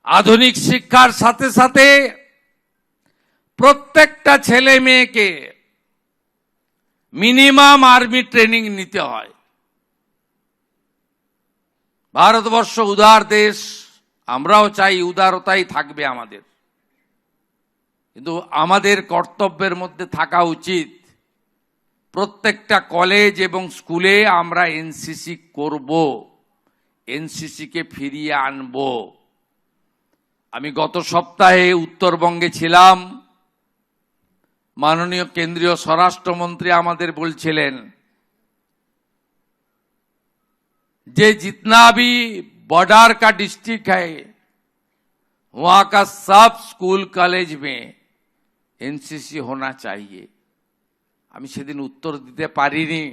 আধুনিক শিক্ষার সাথে সাথে প্রত্যেকটা ছেলে মেয়েকে মিনিমাম আর্মি ট্রেনিং নিতে হয়। ভারতবর্ষ উদার দেশ, আমরাও চাই উদারতাই থাকবে আমাদের, কিন্তু আমাদের কর্তব্যের মধ্যে থাকা উচিত প্রত্যেকটা কলেজ এবং স্কুলে আমরা এনসিসি করব, এনসিসিকে ফিরিয়ে আনব। আমি গত সপ্তাহে উত্তরবঙ্গে ছিলাম, মাননীয় কেন্দ্রীয় স্বরাষ্ট্রমন্ত্রী আমাদের বলছিলেন যে जितना भी बॉर्डर का डिस्ट्रिक्ट है वहां का सब स्कूल कॉलेज में एनसीसी होना चाहिए। আমি সেদিন উত্তর দিতে পারিনি।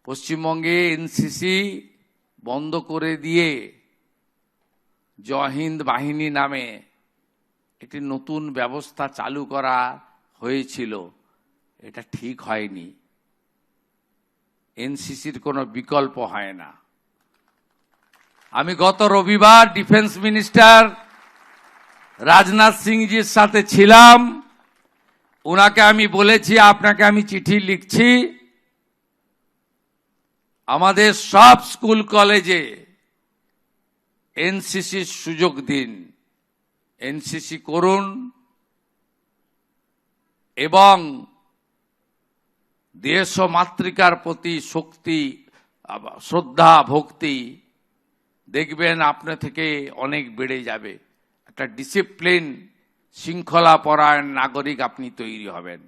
পশ্চিমবঙ্গে এনসিসি বন্ধ করে দিয়ে জয় হিন্দ বাহিনী নামে একটি নতুন ব্যবস্থা চালু করা হয়েছিল, এটা ঠিক হয়নি। এনসিসির কোনো বিকল্প হয় না। আমি গত রবিবার ডিফেন্স মিনিস্টার রাজনাথ সিংজির সাথে ছিলাম, ওনাকে আমি বলেছি আপনাকে আমি চিঠি লিখছি, আমাদের সব স্কুল কলেজে এনসিসির সুযোগ দিন, এনসিসি করুন এবং দেশ ও মাতৃকার প্রতি শক্তি, শ্রদ্ধা, ভক্তি দেখবেন আপনি থেকে অনেক বেড়ে যাবে। একটা ডিসিপ্লিন, শৃঙ্খলা পরায়ণ নাগরিক আপনি তৈরি হবেন।